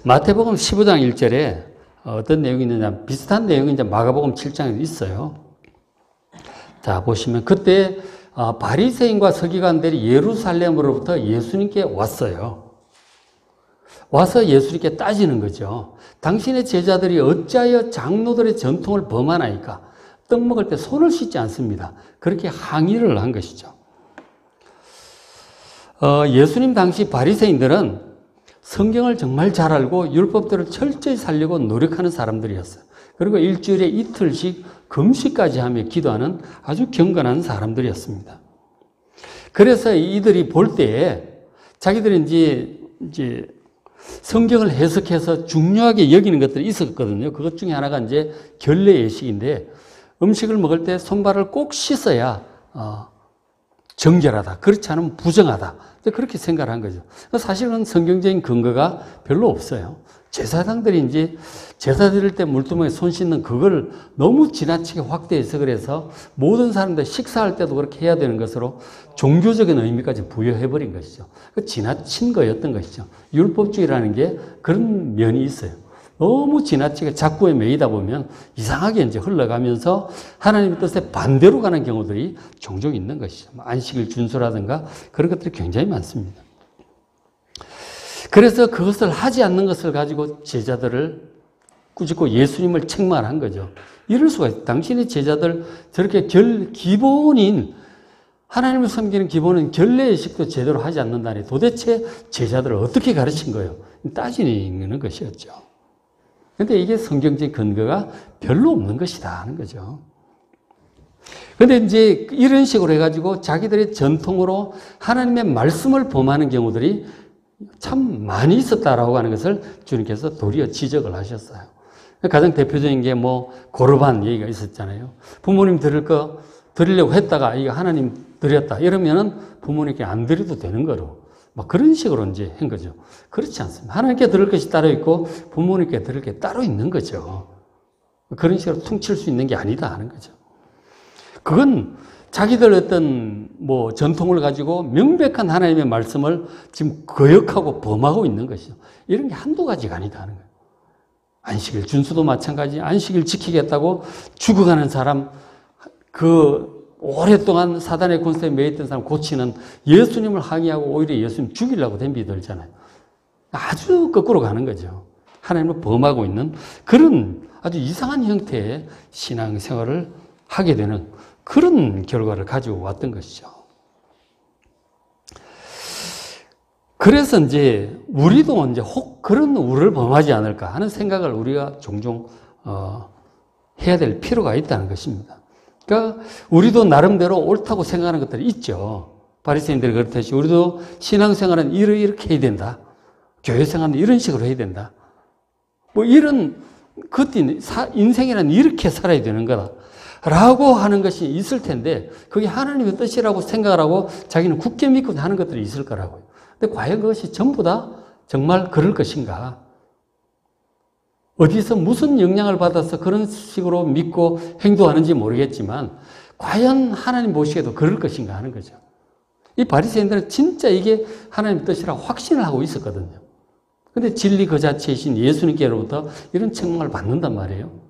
마태복음 15장 1절에 어떤 내용이 있느냐, 비슷한 내용이 이제 마가복음 7장에 있어요. 자, 보시면 그때 바리새인과 서기관들이 예루살렘으로부터 예수님께 왔어요. 와서 예수님께 따지는 거죠. 당신의 제자들이 어찌하여 장로들의 전통을 범하나이까? 떡 먹을 때 손을 씻지 않습니다. 그렇게 항의를 한 것이죠. 예수님 당시 바리새인들은 성경을 정말 잘 알고 율법대로 철저히 살려고 노력하는 사람들이었어요. 그리고 일주일에 이틀씩 금식까지 하며 기도하는 아주 경건한 사람들이었습니다. 그래서 이들이 볼 때에 자기들이 이제 성경을 해석해서 중요하게 여기는 것들이 있었거든요. 그것 중에 하나가 이제 결례 예식인데 음식을 먹을 때 손발을 꼭 씻어야 정결하다. 그렇지 않으면 부정하다. 그렇게 생각을 한 거죠. 사실은 성경적인 근거가 별로 없어요. 제사장들이 이제 제사 드릴 때 물두멍에 손 씻는 그걸 너무 지나치게 확대 해석을 해서 모든 사람들 식사할 때도 그렇게 해야 되는 것으로 종교적인 의미까지 부여해버린 것이죠. 지나친 거였던 것이죠. 율법주의라는 게 그런 면이 있어요. 너무 지나치게 작고에 매이다 보면 이상하게 이제 흘러가면서 하나님의 뜻에 반대로 가는 경우들이 종종 있는 것이죠. 안식일 준수라든가 그런 것들이 굉장히 많습니다. 그래서 그것을 하지 않는 것을 가지고 제자들을 꾸짖고 예수님을 책망한 거죠. 이럴 수가 있어요. 당신의 제자들 저렇게 기본인 하나님을 섬기는 기본은 결례의식도 제대로 하지 않는다니 도대체 제자들을 어떻게 가르친 거예요? 따지는 것이었죠. 그런데 이게 성경적 근거가 별로 없는 것이다 하는 거죠. 그런데 이제 이런 식으로 해가지고 자기들의 전통으로 하나님의 말씀을 범하는 경우들이 참 많이 있었다라고 하는 것을 주님께서 도리어 지적을 하셨어요. 가장 대표적인 게 고르반 얘기가 있었잖아요. 부모님 드리려고 했다가 이거 하나님 드렸다 이러면은 부모님께 안 드려도 되는 거로 그런 식으로 이제 한 거죠. 그렇지 않습니다. 하나님께 드릴 것이 따로 있고 부모님께 드릴 게 따로 있는 거죠. 그런 식으로 퉁칠 수 있는 게 아니다 하는 거죠. 그건 자기들 어떤 전통을 가지고 명백한 하나님의 말씀을 지금 거역하고 범하고 있는 것이죠. 이런 게 한두 가지가 아니다 하는 거예요. 안식일 준수도 마찬가지. 안식일 지키겠다고 죽어가는 사람, 오랫동안 사단의 권세에 매였던 사람 고치는 예수님을 항의하고 오히려 예수님 죽이려고 덤비 들잖아요. 아주 거꾸로 가는 거죠. 하나님을 범하고 있는 그런 아주 이상한 형태의 신앙생활을 하게 되는 그런 결과를 가지고 왔던 것이죠. 그래서 이제 우리도 이제 혹 그런 우를 범하지 않을까 하는 생각을 우리가 종종 해야 될 필요가 있다는 것입니다. 그러니까 우리도 나름대로 옳다고 생각하는 것들이 있죠. 바리새인들이 그렇듯이 우리도 신앙생활은 이렇게 해야 된다. 교회생활은 이런 식으로 해야 된다. 이런 그것도 인생이란 이렇게 살아야 되는 거다. 라고 하는 것이 있을 텐데 그게 하나님의 뜻이라고 생각을 하고 자기는 굳게 믿고 하는 것들이 있을 거라고요. 근데 과연 그것이 전부 다 정말 그럴 것인가? 어디서 무슨 영향을 받아서 그런 식으로 믿고 행동하는지 모르겠지만 과연 하나님 보시기에도 그럴 것인가 하는 거죠. 이 바리새인들은 진짜 이게 하나님의 뜻이라고 확신을 하고 있었거든요. 근데 진리 그 자체이신 예수님께로부터 이런 책망을 받는단 말이에요.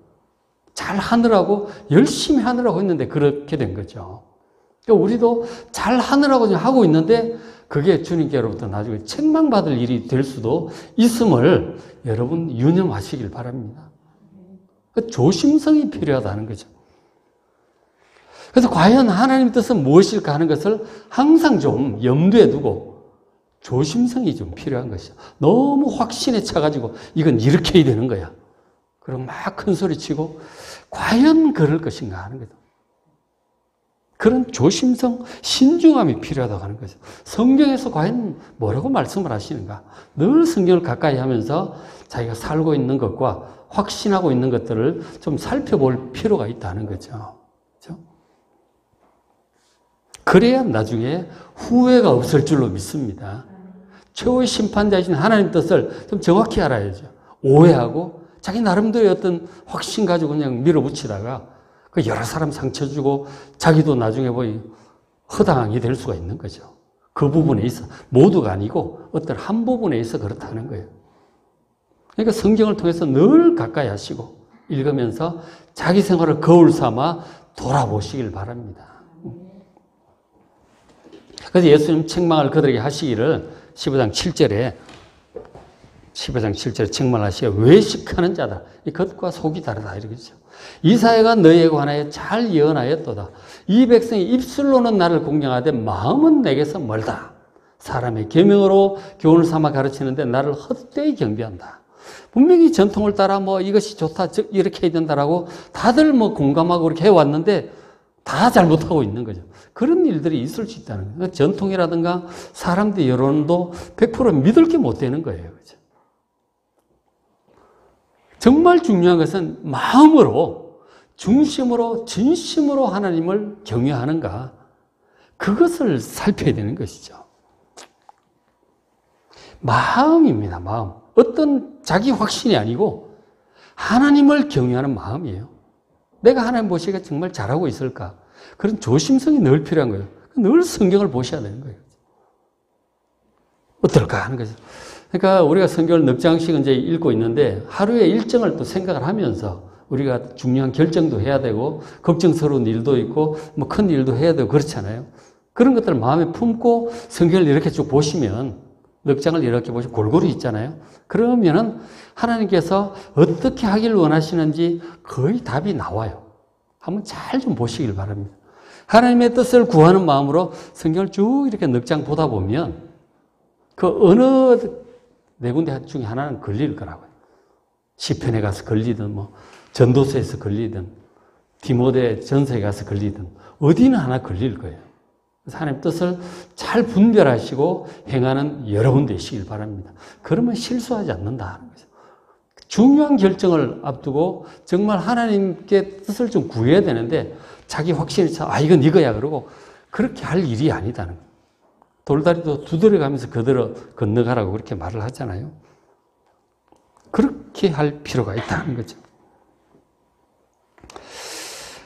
잘 하느라고 열심히 하느라고 했는데 그렇게 된 거죠. 그러니까 우리도 잘 하느라고 하고 있는데 그게 주님께로부터 나중에 책망받을 일이 될 수도 있음을 여러분 유념하시길 바랍니다. 조심성이 필요하다는 거죠. 그래서 과연 하나님 뜻은 무엇일까 하는 것을 항상 좀 염두에 두고 조심성이 좀 필요한 것이죠. 너무 확신에 차가지고 이건 이렇게 해야 되는 거야. 그럼 막 큰 소리 치고 과연 그럴 것인가 하는 거죠. 그런 조심성, 신중함이 필요하다고 하는 거죠. 성경에서 과연 뭐라고 말씀을 하시는가? 늘 성경을 가까이 하면서 자기가 살고 있는 것과 확신하고 있는 것들을 좀 살펴볼 필요가 있다는 거죠. 그렇죠? 그래야 나중에 후회가 없을 줄로 믿습니다. 최후의 심판자이신 하나님 뜻을 좀 정확히 알아야죠. 오해하고 자기 나름대로의 어떤 확신 가지고 그냥 밀어붙이다가 여러 사람 상처 주고 자기도 나중에 허당이 될 수가 있는 거죠. 그 부분에 있어. 모두가 아니고 어떤 한 부분에 있어 그렇다는 거예요. 그러니까 성경을 통해서 늘 가까이 하시고 읽으면서 자기 생활을 거울 삼아 돌아보시길 바랍니다. 그래서 예수님 책망을 그들에게 하시기를 15장 7절에 책망하시기에 외식하는 자다. 이 겉과 속이 다르다. 이러겠죠. 이사야가 너희에 관하여 잘 예언하였도다. 이 백성이 입술로는 나를 공경하되 마음은 내게서 멀다. 사람의 계명으로 교훈을 삼아 가르치는데 나를 헛되이 경배한다. 분명히 전통을 따라 뭐 이것이 좋다, 이렇게 해야 된다라고 다들 뭐 공감하고 그렇게 해왔는데 다 잘못하고 있는 거죠. 그런 일들이 있을 수 있다는 거예요. 전통이라든가 사람들의 여론도 100% 믿을 게 못 되는 거예요. 그죠? 정말 중요한 것은 마음으로, 중심으로, 진심으로 하나님을 경외하는가. 그것을 살펴야 되는 것이죠. 마음입니다, 마음. 어떤 자기 확신이 아니고 하나님을 경외하는 마음이에요. 내가 하나님 보시기에 정말 잘하고 있을까? 그런 조심성이 늘 필요한 거예요. 늘 성경을 보셔야 되는 거예요. 어떨까 하는 거죠. 그러니까 우리가 성경을 넉 장씩 이제 읽고 있는데 하루의 일정을 또 생각을 하면서 우리가 중요한 결정도 해야 되고 걱정스러운 일도 있고 뭐 큰 일도 해야 되고 그렇잖아요. 그런 것들을 마음에 품고 성경을 이렇게 쭉 보시면 넉 장을 이렇게 보시면 골고루 있잖아요. 그러면은 하나님께서 어떻게 하길 원하시는지 거의 답이 나와요. 한번 잘 좀 보시길 바랍니다. 하나님의 뜻을 구하는 마음으로 성경을 쭉 이렇게 넉 장 보다 보면 그 어느 네 군데 중에 하나는 걸릴 거라고요. 시편에 가서 걸리든 뭐 전도서에서 걸리든 디모데 전서에 가서 걸리든 어디는 하나 걸릴 거예요. 그래서 하나님 뜻을 잘 분별하시고 행하는 여러분 되시길 바랍니다. 그러면 실수하지 않는다는 거죠. 중요한 결정을 앞두고 정말 하나님께 뜻을 좀 구해야 되는데 자기 확신이 차, 이건 이거야 그러고 그렇게 할 일이 아니다는 거예요. 돌다리도 두드려가면서 건너가라고 그렇게 말을 하잖아요. 그렇게 할 필요가 있다는 거죠.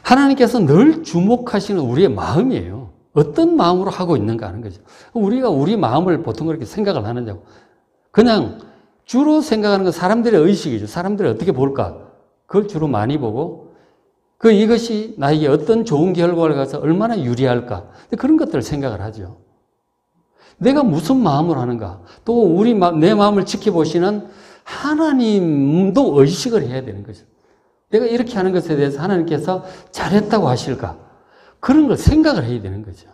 하나님께서 늘 주목하시는 우리의 마음이에요. 어떤 마음으로 하고 있는가 하는 거죠. 우리가 우리 마음을 보통 그렇게 생각을 하느냐고. 그냥 주로 생각하는 건 사람들의 의식이죠. 사람들이 어떻게 볼까? 그걸 주로 많이 보고 이것이 나에게 어떤 좋은 결과를 가서 얼마나 유리할까? 그런 것들을 생각을 하죠. 내가 무슨 마음으로 하는가? 또 내 마음을 지켜보시는 하나님도 의식을 해야 되는 거죠. 내가 이렇게 하는 것에 대해서 하나님께서 잘했다고 하실까? 그런 걸 생각을 해야 되는 거죠.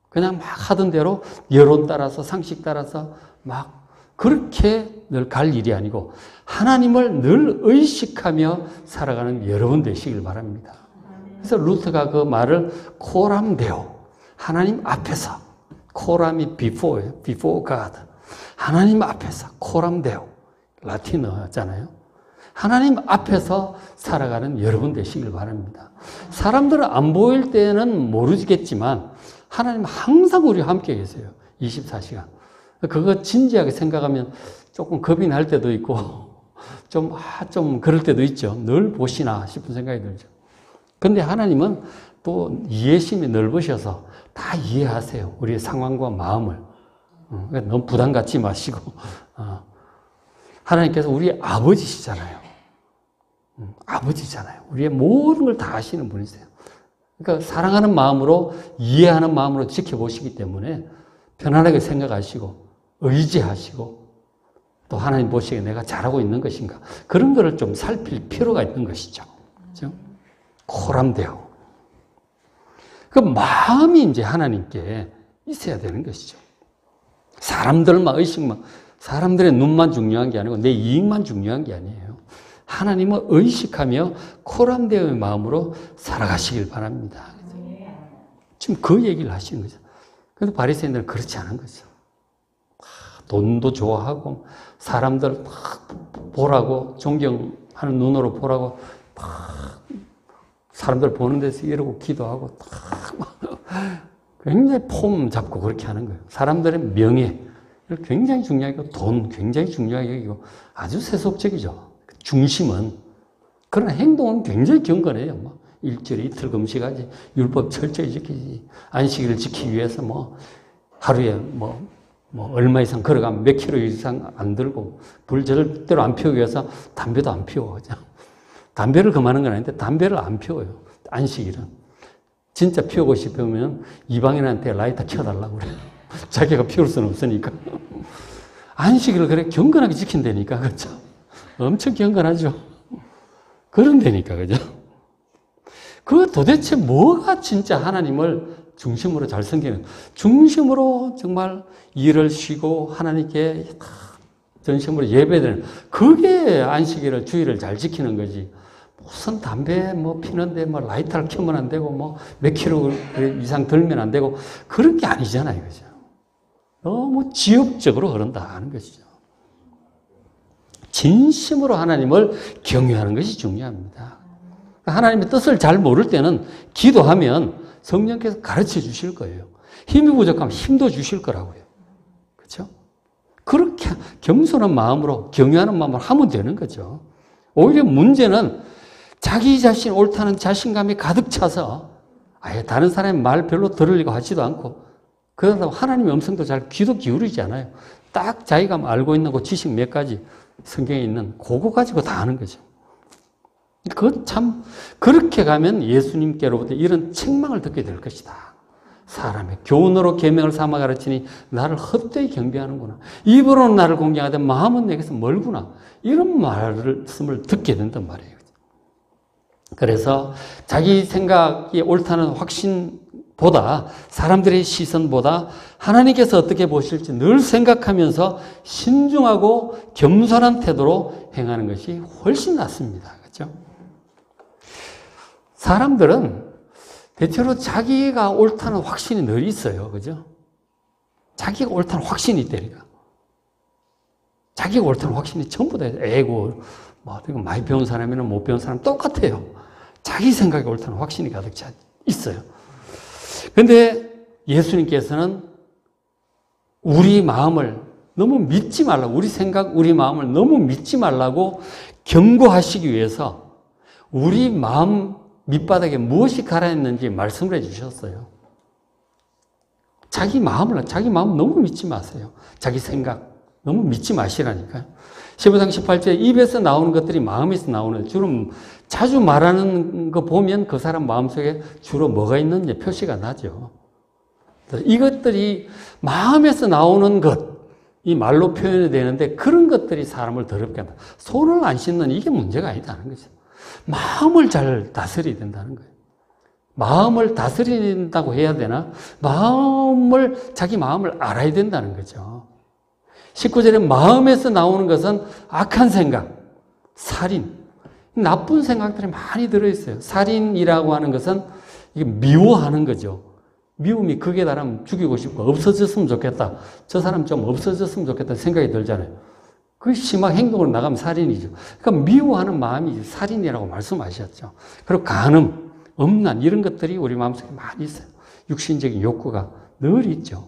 그냥 막 하던 대로 여론 따라서 상식 따라서 막 그렇게 늘 갈 일이 아니고 하나님을 늘 의식하며 살아가는 여러분 되시길 바랍니다. 그래서 루터가 그 말을 코람데오, 하나님 앞에서, 코람이 before예요. before God. 하나님 앞에서 코람데오, 라틴어잖아요. 하나님 앞에서 살아가는 여러분 되시길 바랍니다. 사람들은 안 보일 때는 모르겠지만 하나님 항상 우리와 함께 계세요. 24시간. 그거 진지하게 생각하면 조금 겁이 날 때도 있고 좀 그럴 때도 있죠. 늘 보시나 싶은 생각이 들죠. 그런데 하나님은 또 이해심이 넓으셔서 다 이해하세요. 우리의 상황과 마음을. 그러니까 너무 부담 갖지 마시고 하나님께서 우리의 아버지시잖아요. 아버지잖아요. 우리의 모든 걸 다 아시는 분이세요. 그러니까 사랑하는 마음으로 이해하는 마음으로 지켜보시기 때문에 편안하게 생각하시고 의지하시고 또 하나님 보시기에 내가 잘하고 있는 것인가 그런 거를 좀 살필 필요가 있는 것이죠. 그렇죠? 코람데오. 그 마음이 이제 하나님께 있어야 되는 것이죠. 사람들만 의식만 사람들의 눈만 중요한 게 아니고 내 이익만 중요한 게 아니에요. 하나님을 의식하며 코람데오의 마음으로 살아가시길 바랍니다. 지금 그 얘기를 하시는 거죠. 그래서 바리새인들은 그렇지 않은 거죠. 돈도 좋아하고 사람들 막 보라고 존경하는 눈으로 보라고 막 사람들 보는 데서 이러고 기도하고 굉장히 폼 잡고 그렇게 하는 거예요. 사람들의 명예 굉장히 중요하고 돈 굉장히 중요하게 여기고 아주 세속적이죠. 중심은. 그러나 행동은 굉장히 경건해요. 뭐 일주일에 이틀 금식하지, 율법 철저히 지키지, 안식일을 지키기 위해서 뭐 하루에 뭐 뭐 얼마 이상 걸어가면 몇 킬로 이상 안 들고 불 절대로 안 피우기 위해서 담배도 안 피워. 그죠? 담배를 금하는 건 아닌데 담배를 안 피워요. 안식일은. 진짜 피우고 싶으면 이방인한테 라이터 켜달라고 그래요. 자기가 피울 수는 없으니까. 안식일을 그래 경건하게 지킨다니까. 그죠? 엄청 경건하죠. 그런 데니까. 그죠? 그 도대체 뭐가 진짜 하나님을 중심으로 잘 섬기는, 중심으로 정말 일을 쉬고 하나님께 전심으로 예배드리는, 그게 안식일을, 주일을 잘 지키는 거지. 무슨 담배 뭐 피는데 뭐 라이터를 켜면 안 되고 뭐 몇 킬로 이상 들면 안 되고 그런 게 아니잖아요. 그죠? 너무 지역적으로 흐른다 하는 것이죠. 진심으로 하나님을 경외하는 것이 중요합니다. 하나님의 뜻을 잘 모를 때는 기도하면 성령께서 가르쳐 주실 거예요. 힘이 부족하면 힘도 주실 거라고요. 그렇죠? 그렇게 겸손한 마음으로 경외하는 마음으로 하면 되는 거죠. 오히려 문제는 자기 자신 옳다는 자신감이 가득 차서 아예 다른 사람의 말 별로 들으려고 하지도 않고 그러다 하나님의 음성도 잘 귀도 기울이지 않아요. 딱 자기가 알고 있는 그 지식 몇 가지 성경에 있는 그거 가지고 다 하는 거죠. 그건 참 그렇게 가면 예수님께로부터 이런 책망을 듣게 될 것이다. 사람의 교훈으로 계명을 삼아 가르치니 나를 헛되이 경배하는구나. 입으로는 나를 공경하되 마음은 내게서 멀구나. 이런 말씀을 듣게 된단 말이에요. 그래서 자기 생각이 옳다는 확신보다 사람들의 시선보다 하나님께서 어떻게 보실지 늘 생각하면서 신중하고 겸손한 태도로 행하는 것이 훨씬 낫습니다. 그렇죠? 사람들은 대체로 자기가 옳다는 확신이 늘 있어요. 그죠? 자기가 옳다는 확신이 있다니까. 자기가 옳다는 확신이 전부 다 애고, 뭐, 많이 배운 사람이나 못 배운 사람 똑같아요. 자기 생각이 옳다는 확신이 가득 차 있어요. 근데 예수님께서는 우리 마음을 너무 믿지 말라고, 우리 생각, 우리 마음을 너무 믿지 말라고 경고하시기 위해서 우리 마음 밑바닥에 무엇이 가라앉는지 말씀을 해 주셨어요. 자기 마음 너무 믿지 마세요. 자기 생각 너무 믿지 마시라니까요. 15장 18절에 입에서 나오는 것들이 마음에서 나오는, 주로 자주 말하는 거 보면 그 사람 마음속에 주로 뭐가 있는지 표시가 나죠. 이것들이 마음에서 나오는 것, 이 말로 표현이 되는데 그런 것들이 사람을 더럽게 한다. 손을 안 씻는 이게 문제가 아니다는 거죠. 마음을 잘 다스려야 된다는 거예요. 마음을 다스린다고 해야 되나? 자기 마음을 알아야 된다는 거죠. 19절에 마음에서 나오는 것은 악한 생각, 살인, 나쁜 생각들이 많이 들어있어요. 살인이라고 하는 것은 이게 미워하는 거죠. 미움이 극에 달하면 죽이고 싶고 없어졌으면 좋겠다. 저 사람 좀 없어졌으면 좋겠다 생각이 들잖아요. 그 심한 행동으로 나가면 살인이죠. 그러니까 미워하는 마음이 살인이라고 말씀하셨죠. 그리고 간음, 엄란 이런 것들이 우리 마음속에 많이 있어요. 육신적인 욕구가 늘 있죠.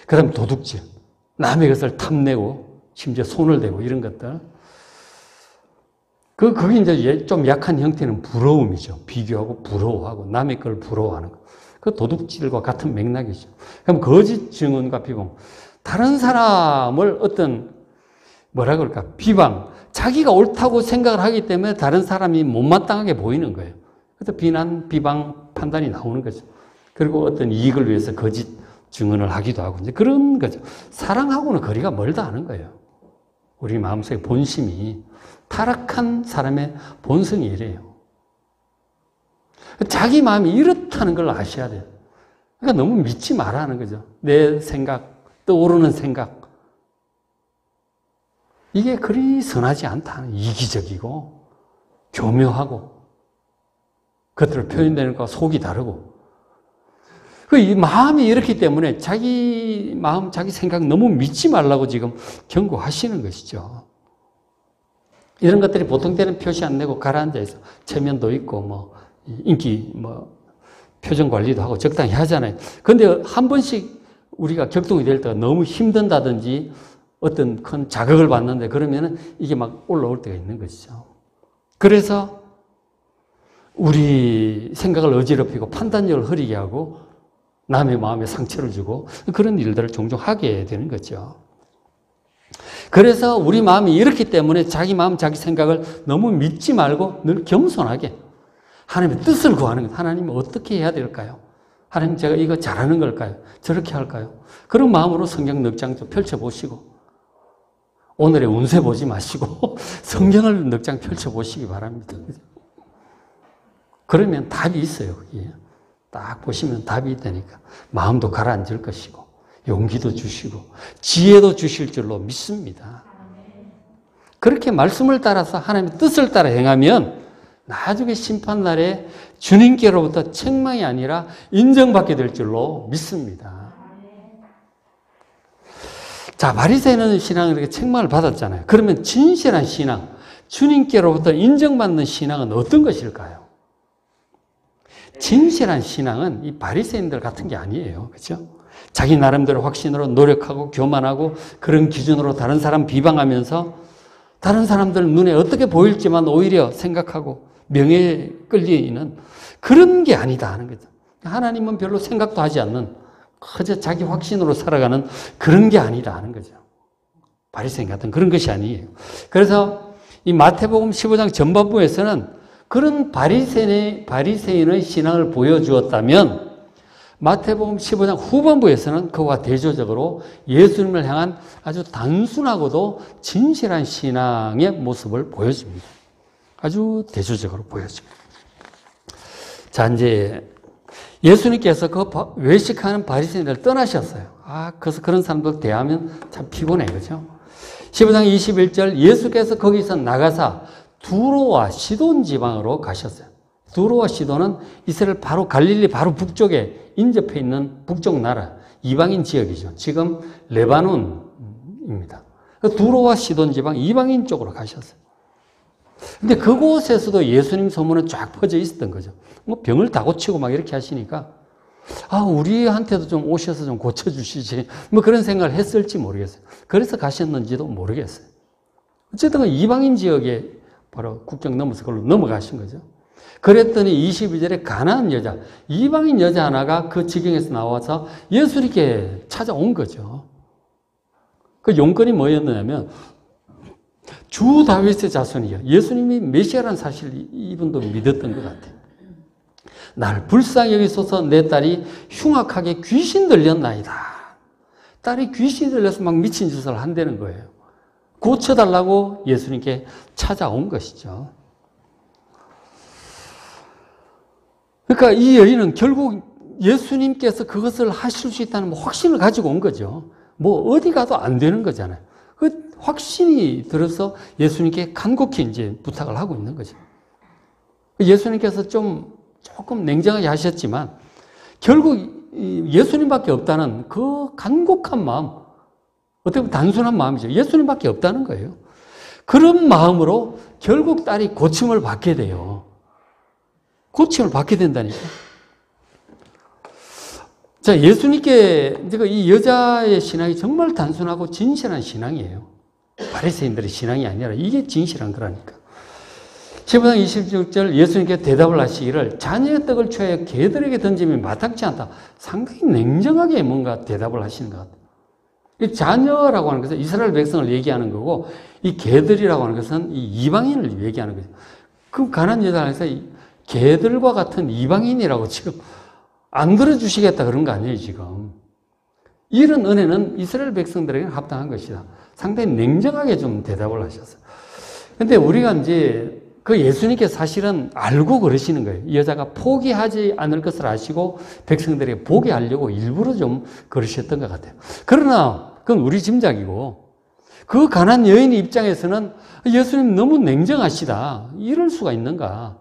그 다음에 도둑질, 남의 것을 탐내고 심지어 손을 대고 이런 것들. 그게 이제 좀 약한 형태는 부러움이죠. 비교하고 부러워하고 남의 걸 부러워하는 거. 그 도둑질과 같은 맥락이죠. 그럼 거짓 증언과 비방. 다른 사람을 어떤 뭐라 그럴까? 비방. 자기가 옳다고 생각을 하기 때문에 다른 사람이 못마땅하게 보이는 거예요. 그래서 비난, 비방, 판단이 나오는 거죠. 그리고 어떤 이익을 위해서 거짓 증언을 하기도 하고 이제 그런 거죠. 사랑하고는 거리가 멀다 하는 거예요. 우리 마음속의 본심이 타락한 사람의 본성이 이래요. 자기 마음이 이렇다는 걸 아셔야 돼요. 그러니까 너무 믿지 마라 하는 거죠. 내 생각, 떠오르는 생각. 이게 그리 선하지 않다는, 이기적이고 교묘하고 겉으로 표현되는 것과 속이 다르고 이 마음이 이렇기 때문에 자기 마음, 자기 생각 너무 믿지 말라고 지금 경고하시는 것이죠. 이런 것들이 보통 때는 표시 안 내고 가라앉아 있어. 체면도 있고 뭐 인기 표정 관리도 하고 적당히 하잖아요. 그런데 한 번씩 우리가 격동이 될 때가 너무 힘든다든지 어떤 큰 자극을 받는데 그러면은 이게 막 올라올 때가 있는 것이죠. 그래서 우리 생각을 어지럽히고 판단력을 흐리게 하고 남의 마음에 상처를 주고 그런 일들을 종종 하게 되는 거죠. 그래서 우리 마음이 이렇기 때문에 자기 마음, 자기 생각을 너무 믿지 말고 늘 겸손하게 하나님의 뜻을 구하는 것. 하나님 어떻게 해야 될까요? 하나님 제가 이거 잘하는 걸까요? 저렇게 할까요? 그런 마음으로 성경 넉 장 좀 펼쳐보시고 오늘의 운세 보지 마시고 성경을 넉 장 펼쳐보시기 바랍니다. 그러면 답이 있어요. 거기에. 딱 보시면 답이 있다니까. 마음도 가라앉을 것이고 용기도 주시고 지혜도 주실 줄로 믿습니다. 그렇게 말씀을 따라서 하나님의 뜻을 따라 행하면 나중에 심판날에 주님께로부터 책망이 아니라 인정받게 될 줄로 믿습니다. 자, 바리새인은 신앙을 이렇게 책망을 받았잖아요. 그러면 진실한 신앙, 주님께로부터 인정받는 신앙은 어떤 것일까요? 진실한 신앙은 이 바리새인들 같은 게 아니에요. 그렇죠? 자기 나름대로 확신으로 노력하고 교만하고 그런 기준으로 다른 사람 비방하면서 다른 사람들 눈에 어떻게 보일지만 오히려 생각하고 명예에 끌리는 그런 게 아니다 하는 거죠. 하나님은 별로 생각도 하지 않는 그저 자기 확신으로 살아가는 그런 게 아니다 하는 거죠. 바리새인 같은 그런 것이 아니에요. 그래서 이 마태복음 15장 전반부에서는 그런 바리새인의 신앙을 보여주었다면 마태복음 15장 후반부에서는 그와 대조적으로 예수님을 향한 아주 단순하고도 진실한 신앙의 모습을 보여줍니다. 아주 대조적으로 보여줍니다. 자, 이제 예수님께서 그 외식하는 바리새인을 떠나셨어요. 그래서 그런 사람들 대하면 참 피곤해, 그죠? 15장 21절 예수께서 거기서 나가사 두로와 시돈 지방으로 가셨어요. 두로와 시돈은 이스라엘 바로 갈릴리 바로 북쪽에 인접해 있는 북쪽 나라, 이방인 지역이죠. 지금 레바논입니다. 두로와 시돈 지방 이방인 쪽으로 가셨어요. 근데 그곳에서도 예수님 소문은 쫙 퍼져 있었던 거죠. 뭐 병을 다 고치고 막 이렇게 하시니까 우리한테도 좀 오셔서 좀 고쳐주시지. 뭐 그런 생각을 했을지 모르겠어요. 그래서 가셨는지도 모르겠어요. 어쨌든 이방인 지역에 바로 국경 넘어서 그걸로 넘어가신 거죠. 그랬더니 22절에 가나안 여자, 이방인 여자 하나가 그 지경에서 나와서 예수님께 찾아온 거죠. 그 용건이 뭐였느냐면 주 다윗의 자손이요. 예수님이 메시아라는 사실을 이분도 믿었던 것 같아요. 날 불쌍히 여기소서 내 딸이 흉악하게 귀신 들렸나이다. 딸이 귀신 들려서 막 미친 짓을 한다는 거예요. 고쳐달라고 예수님께 찾아온 것이죠. 그러니까 이 여인은 결국 예수님께서 그것을 하실 수 있다는 확신을 가지고 온 거죠. 뭐 어디 가도 안 되는 거잖아요. 그 확신이 들어서 예수님께 간곡히 이제 부탁을 하고 있는 거죠. 예수님께서 조금 냉정하게 하셨지만 결국 예수님밖에 없다는 그 간곡한 마음, 어떻게 보면 단순한 마음이죠. 예수님밖에 없다는 거예요. 그런 마음으로 결국 딸이 고침을 받게 돼요. 고침을 받게 된다니까. 자, 예수님께 이 여자의 신앙이 정말 단순하고 진실한 신앙이에요. 바리새인들의 신앙이 아니라 이게 진실한 거라니까. 15장 26절 예수님께 대답을 하시기를 자녀의 떡을 취하여 개들에게 던지면 마땅치 않다. 상당히 냉정하게 뭔가 대답을 하시는 것 같아요. 이 자녀라고 하는 것은 이스라엘 백성을 얘기하는 거고 이 개들이라고 하는 것은 이 이방인을 얘기하는 거죠. 그 가난한 여자에서 개들과 같은 이방인이라고 지금 안 들어주시겠다 그런 거 아니에요, 지금. 이런 은혜는 이스라엘 백성들에게는 합당한 것이다. 상당히 냉정하게 좀 대답을 하셨어요. 근데 우리가 이제 그 예수님께서 사실은 알고 그러시는 거예요. 이 여자가 포기하지 않을 것을 아시고 백성들에게 보게 하려고 일부러 좀 그러셨던 것 같아요. 그러나 그건 우리 짐작이고 그 가난한 여인 입장에서는 예수님 너무 냉정하시다. 이럴 수가 있는가.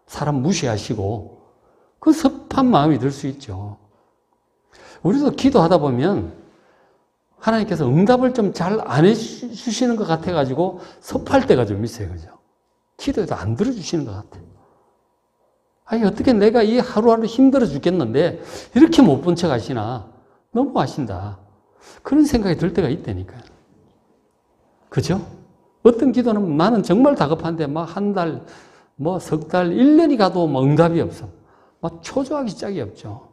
사람 무시하시고 그 섭한 마음이 들 수 있죠. 우리도 기도하다 보면 하나님께서 응답을 좀 잘 안 해주시는 것 같아가지고 섭할 때가 좀 있어요. 그죠? 기도해도 안 들어주시는 것 같아요. 어떻게 내가 이 하루하루 힘들어 죽겠는데 이렇게 못 본 척 하시나. 너무 하신다. 그런 생각이 들 때가 있다니까요. 그죠? 어떤 기도는 나는 정말 다급한데 막 한 달, 석 달, 1년이 가도 응답이 없어. 막 초조하기 짝이 없죠.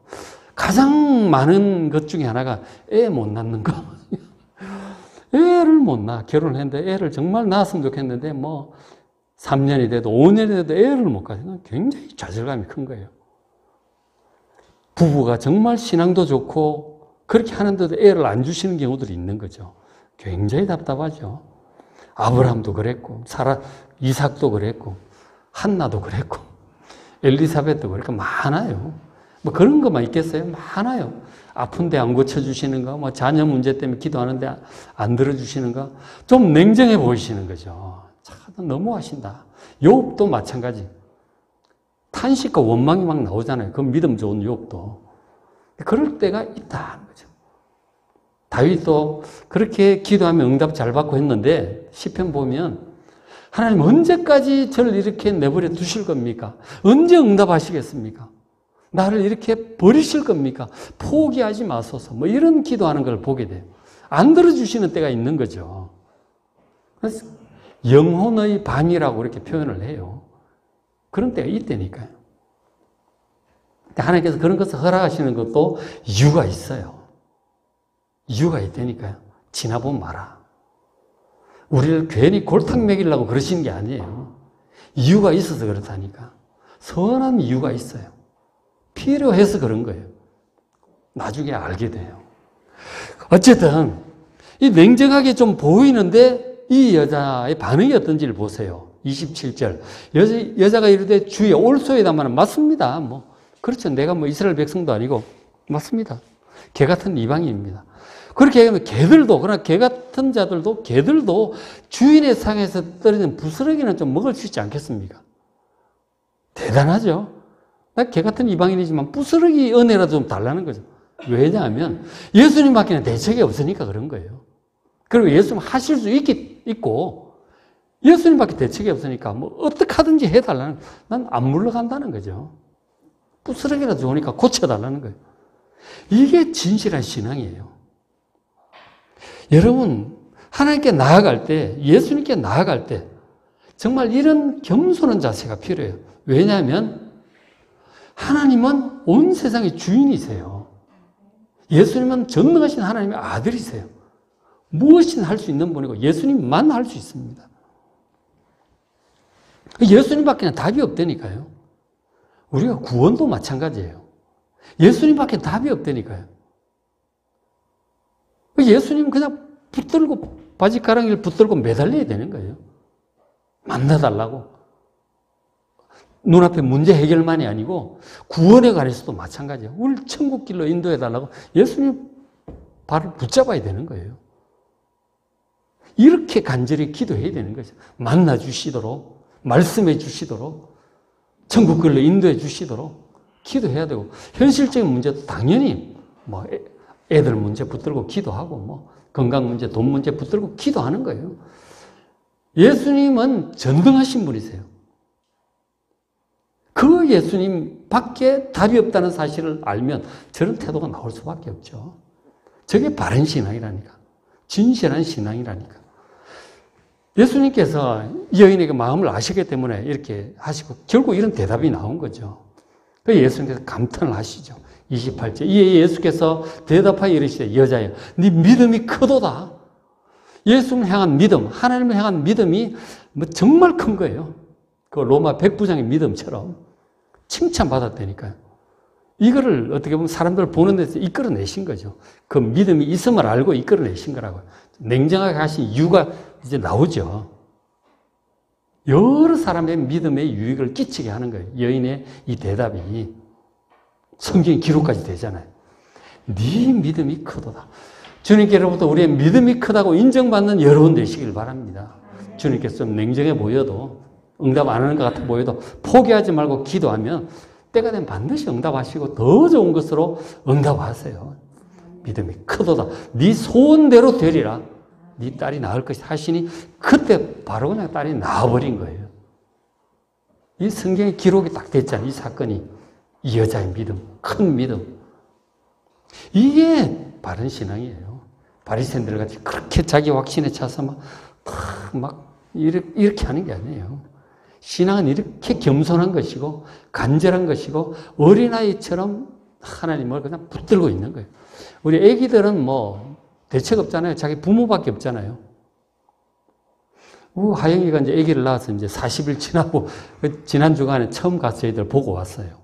가장 많은 것 중에 하나가 애 못 낳는 거. 애를 못 낳아. 결혼했는데 애를 정말 낳았으면 좋겠는데 뭐 3년이 돼도 5년이 돼도 애를 못 가지고 굉장히 좌절감이 큰 거예요. 부부가 정말 신앙도 좋고 그렇게 하는데도 애를 안 주시는 경우들이 있는 거죠. 굉장히 답답하죠. 아브라함도 그랬고 이삭도 그랬고 한나도 그랬고 엘리사벳도 그랬고 많아요. 뭐 그런 것만 있겠어요? 많아요. 아픈데 안 고쳐주시는 거, 뭐 자녀 문제 때문에 기도하는데 안 들어주시는 거, 좀 냉정해 보이시는 거죠. 참 너무하신다. 욥도 마찬가지. 탄식과 원망이 막 나오잖아요. 그 믿음 좋은 욥도. 그럴 때가 있다는 거죠. 다윗도 그렇게 기도하면 응답 잘 받고 했는데 시편 보면 하나님 언제까지 저를 이렇게 내버려 두실 겁니까? 언제 응답하시겠습니까? 나를 이렇게 버리실 겁니까? 포기하지 마소서. 뭐 이런 기도하는 걸 보게 돼요. 안 들어주시는 때가 있는 거죠. 그래서 영혼의 밤이라고 이렇게 표현을 해요. 그런 때가 있다니까요. 하나님께서 그런 것을 허락하시는 것도 이유가 있어요. 이유가 있다니까요. 지나보면 말아. 우리를 괜히 골탕 먹이려고 그러시는 게 아니에요. 이유가 있어서 그렇다니까. 선한 이유가 있어요. 필요해서 그런 거예요. 나중에 알게 돼요. 어쨌든 이 냉정하게 좀 보이는데 이 여자의 반응이 어떤지를 보세요. 27절. 여자가 이르되 주여 올소이다마는 맞습니다. 뭐 그렇죠. 내가 뭐 이스라엘 백성도 아니고 맞습니다. 개 같은 이방인입니다. 그렇게 얘기하면 그러나 개 같은 자들도 개들도 주인의 상에서 떨어지는 부스러기는 좀 먹을 수 있지 않겠습니까? 대단하죠. 나 개 같은 이방인이지만 부스러기 은혜라도 좀 달라는 거죠. 왜냐하면 예수님밖에는 대책이 없으니까 그런 거예요. 그리고 예수님 하실 수 있고 예수님밖에 대책이 없으니까 뭐 어떻게 하든지 해달라는 거예요. 난 안 물러간다는 거죠. 부스러기라도 좋으니까 고쳐달라는 거예요. 이게 진실한 신앙이에요. 여러분 하나님께 나아갈 때 예수님께 나아갈 때 정말 이런 겸손한 자세가 필요해요. 왜냐하면 하나님은 온 세상의 주인이세요. 예수님은 전능하신 하나님의 아들이세요. 무엇이든 할 수 있는 분이고 예수님만 할 수 있습니다. 예수님밖에는 답이 없다니까요. 우리가 구원도 마찬가지예요. 예수님밖에 답이 없다니까요. 예수님은 그냥 붙들고 바지가랑이를 붙들고 매달려야 되는 거예요. 만나달라고. 눈앞에 문제 해결만이 아니고 구원에 관해서도 마찬가지예요. 우리 천국 길로 인도해달라고 예수님 발을 붙잡아야 되는 거예요. 이렇게 간절히 기도해야 되는 거죠. 만나 주시도록, 말씀해 주시도록, 천국 길로 인도해 주시도록 기도해야 되고, 현실적인 문제도 당연히 뭐 애들 문제 붙들고 기도하고, 뭐 건강 문제, 돈 문제 붙들고 기도하는 거예요. 예수님은 전능하신 분이세요. 그 예수님 밖에 답이 없다는 사실을 알면 저런 태도가 나올 수밖에 없죠. 저게 바른 신앙이라니까. 진실한 신앙이라니까. 예수님께서 이 여인에게 마음을 아시기 때문에 이렇게 하시고 결국 이런 대답이 나온 거죠. 그래서 예수님께서 감탄을 하시죠. 28절. 이에 예수께서 대답하여 이르시되 여자여 네 믿음이 크도다. 예수님을 향한 믿음, 하나님을 향한 믿음이 뭐 정말 큰 거예요. 그 로마 백부장의 믿음처럼 칭찬받았다니까요. 이거를 어떻게 보면 사람들 보는 데서 이끌어내신 거죠. 그 믿음이 있음을 알고 이끌어내신 거라고요. 냉정하게 하신 이유가 이제 나오죠. 여러 사람의 믿음에 유익을 끼치게 하는 거예요. 여인의 이 대답이 성경 기록까지 되잖아요. 네 믿음이 크도다. 주님께로부터 우리의 믿음이 크다고 인정받는 여러분 되시길 바랍니다. 주님께서 좀 냉정해 보여도 응답 안 하는 것 같아 보여도 포기하지 말고 기도하면 때가 되면 반드시 응답하시고 더 좋은 것으로 응답하세요. 믿음이 크도다. 네 소원대로 되리라. 네 딸이 낳을 것이 하시니 그때 바로 그냥 딸이 나와버린 거예요. 이 성경에 기록이 딱 됐잖아요. 이 사건이. 이 여자의 믿음, 큰 믿음. 이게 바른 신앙이에요. 바리새인들 같이 그렇게 자기 확신에 차서 막 이렇게 하는 게 아니에요. 신앙은 이렇게 겸손한 것이고 간절한 것이고 어린아이처럼 하나님을 그냥 붙들고 있는 거예요. 우리 애기들은 뭐 대책 없잖아요. 자기 부모밖에 없잖아요. 하영이가 이제 아기를 낳아서 이제 40일 지나고, 지난 주간에 처음 가서 애들 보고 왔어요.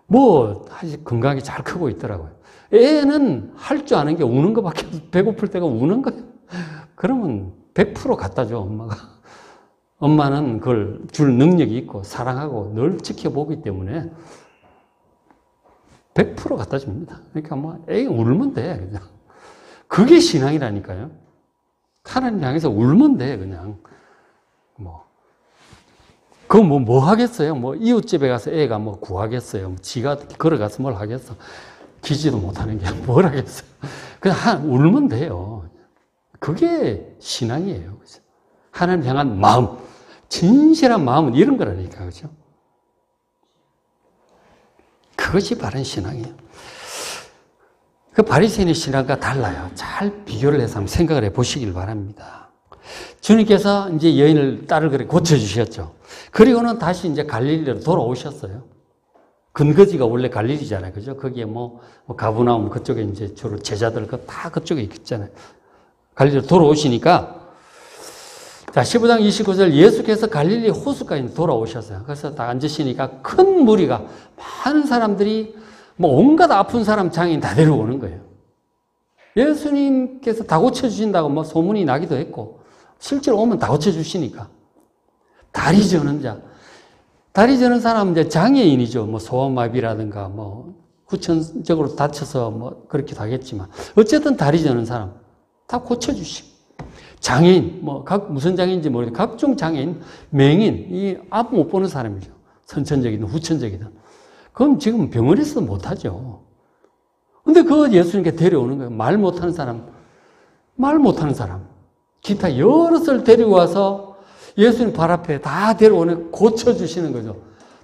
뭐, 사실 건강하게 잘 크고 있더라고요. 애는 할 줄 아는 게 우는 것밖에 없어. 배고플 때가 우는 거예요. 그러면 100% 갖다 줘, 엄마가. 엄마는 그걸 줄 능력이 있고, 사랑하고 늘 지켜보기 때문에 100% 갖다 줍니다. 그러니까 뭐, 애기 울면 돼, 그냥. 그게 신앙이라니까요. 하나님 향해서 울면 돼, 그냥. 그거 뭐 하겠어요? 뭐, 이웃집에 가서 애가 뭐 구하겠어요? 지가 걸어가서 뭘 하겠어? 기지도 못하는 게 뭘 하겠어요? 그냥 울면 돼요. 그게 신앙이에요. 그죠? 하나님 향한 마음, 진실한 마음은 이런 거라니까, 그죠? 그것이 바른 신앙이에요. 그 바리새인의 신앙과 달라요. 잘 비교를 해서 한번 생각을 해 보시길 바랍니다. 주님께서 이제 여인을 딸을 그렇게 고쳐주셨죠. 그리고는 다시 이제 갈릴리로 돌아오셨어요. 근거지가 원래 갈릴리잖아요. 그죠? 거기에 뭐 가브나움 그쪽에 이제 주로 제자들 다 그쪽에 있잖아요. 갈릴리로 돌아오시니까 자, 15장 29절 예수께서 갈릴리 호수까지 돌아오셨어요. 그래서 다 앉으시니까 큰 무리가 많은 사람들이 뭐 온갖 아픈 사람 장애인 다 데려오는 거예요. 예수님께서 다 고쳐주신다고 뭐 소문이 나기도 했고 실제로 오면 다 고쳐주시니까. 다리 저는 자, 다리 저는 사람은 이제 장애인이죠. 뭐 소아마비라든가 뭐 후천적으로 다쳐서 뭐 그렇기도 하겠지만 어쨌든 다리 저는 사람 다 고쳐주시고 장애인 뭐 무슨 장애인지 모르겠는데 각종 장애인, 맹인 이 앞 못 보는 사람이죠. 선천적이든 후천적이든. 그럼 지금 병원에서도 못하죠. 근데 그거 예수님께 데려오는 거예요. 말 못하는 사람, 기타 여럿을 데리고 와서 예수님 발 앞에 다 데려오는, 고쳐주시는 거죠.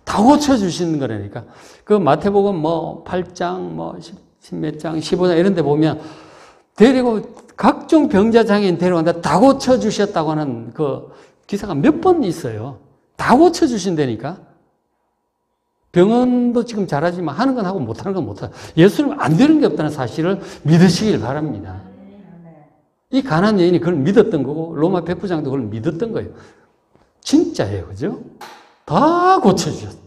다 고쳐주시는 거라니까. 그 마태복음 뭐 8장, 뭐 10몇 장, 15장 이런 데 보면 데리고 각종 병자 장애인 데려왔는데 다 고쳐주셨다고 하는 그 기사가 몇 번 있어요. 다 고쳐주신다니까. 병원도 지금 잘하지만 하는 건 하고 못하는 건 못하고 예수님 안 되는 게 없다는 사실을 믿으시길 바랍니다. 이 가난한 여인이 그걸 믿었던 거고 로마 백부장도 그걸 믿었던 거예요. 진짜예요. 그죠? 다 고쳐주셨어요.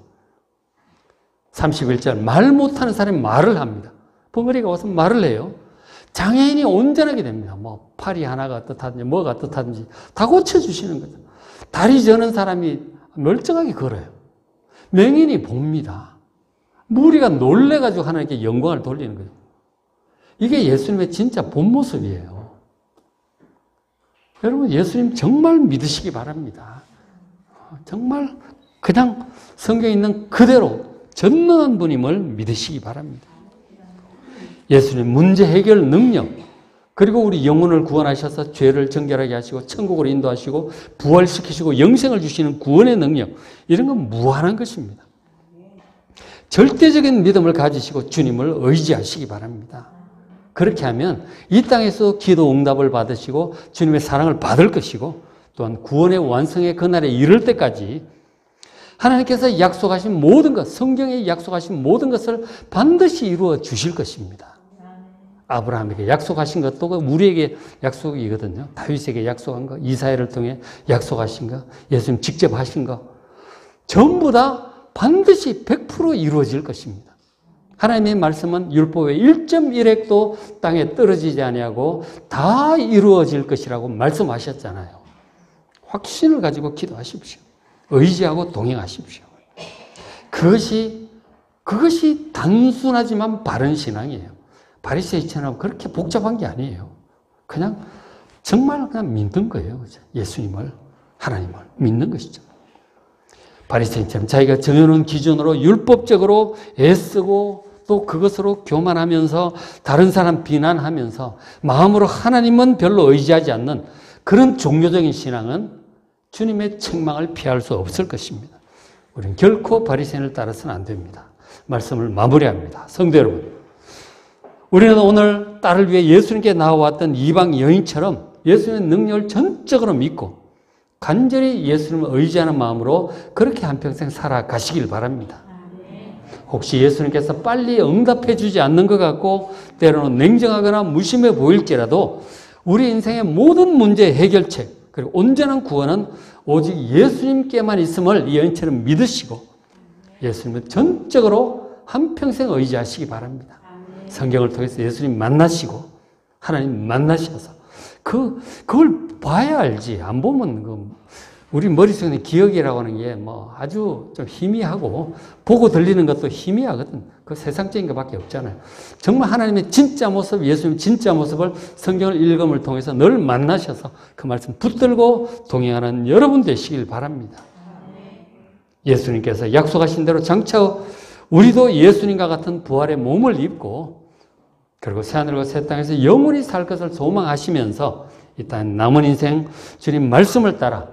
31절 말 못하는 사람이 말을 합니다. 벙어리가 와서 말을 해요. 장애인이 온전하게 됩니다. 뭐 팔이 하나가 어떻다든지 뭐가 어떻다든지 다 고쳐주시는 거죠. 다리 저는 사람이 멀쩡하게 걸어요. 맹인이 봅니다. 무리가 놀래가지고 하나님께 영광을 돌리는 거죠. 이게 예수님의 진짜 본 모습이에요. 여러분 예수님 정말 믿으시기 바랍니다. 정말 그냥 성경에 있는 그대로 전능한 분임을 믿으시기 바랍니다. 예수님 문제 해결 능력, 그리고 우리 영혼을 구원하셔서 죄를 정결하게 하시고 천국으로 인도하시고 부활시키시고 영생을 주시는 구원의 능력, 이런 건 무한한 것입니다. 절대적인 믿음을 가지시고 주님을 의지하시기 바랍니다. 그렇게 하면 이 땅에서 기도 응답을 받으시고 주님의 사랑을 받을 것이고 또한 구원의 완성의 그날에 이를 때까지 하나님께서 약속하신 모든 것, 성경에 약속하신 모든 것을 반드시 이루어 주실 것입니다. 아브라함에게 약속하신 것도 우리에게 약속이거든요. 다윗에게 약속한 거, 이사야를 통해 약속하신 거, 예수님 직접 하신 거, 전부 다 반드시 100% 이루어질 것입니다. 하나님의 말씀은 율법의 1.1획도 땅에 떨어지지 아니하고 다 이루어질 것이라고 말씀하셨잖아요. 확신을 가지고 기도하십시오. 의지하고 동행하십시오. 그것이 단순하지만 바른 신앙이에요. 바리새인처럼 그렇게 복잡한 게 아니에요. 그냥 정말 그냥 믿는 거예요. 예수님을, 하나님을 믿는 것이죠. 바리새인처럼 자기가 정해놓은 기준으로 율법적으로 애쓰고 또 그것으로 교만하면서 다른 사람 비난하면서 마음으로 하나님은 별로 의지하지 않는 그런 종교적인 신앙은 주님의 책망을 피할 수 없을 것입니다. 우리는 결코 바리새인을 따라서는 안 됩니다. 말씀을 마무리합니다. 성도 여러분, 우리는 오늘 딸을 위해 예수님께 나와왔던 이방 여인처럼 예수님의 능력을 전적으로 믿고 간절히 예수님을 의지하는 마음으로 그렇게 한평생 살아가시길 바랍니다. 혹시 예수님께서 빨리 응답해 주지 않는 것 같고 때로는 냉정하거나 무심해 보일지라도 우리 인생의 모든 문제의 해결책 그리고 온전한 구원은 오직 예수님께만 있음을 이 여인처럼 믿으시고 예수님을 전적으로 한평생 의지하시기 바랍니다. 성경을 통해서 예수님 만나시고 하나님 만나셔서 그걸 봐야 알지. 안 보면 우리 머릿속에 기억이라고 하는 게 뭐 아주 좀 희미하고 보고 들리는 것도 희미하거든. 그 세상적인 것밖에 없잖아요. 정말 하나님의 진짜 모습, 예수님의 진짜 모습을 성경을 읽음을 통해서 늘 만나셔서 그 말씀 붙들고 동행하는 여러분 되시길 바랍니다. 예수님께서 약속하신 대로 장차 우리도 예수님과 같은 부활의 몸을 입고 그리고 새하늘과 새 땅에서 영원히 살 것을 소망하시면서 이 땅 남은 인생 주님 말씀을 따라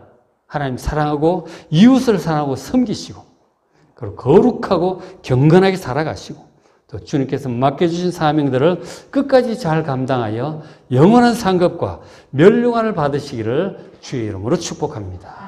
하나님 사랑하고 이웃을 사랑하고 섬기시고 그리고 거룩하고 경건하게 살아가시고 또 주님께서 맡겨주신 사명들을 끝까지 잘 감당하여 영원한 상급과 멸류관을 받으시기를 주의 이름으로 축복합니다.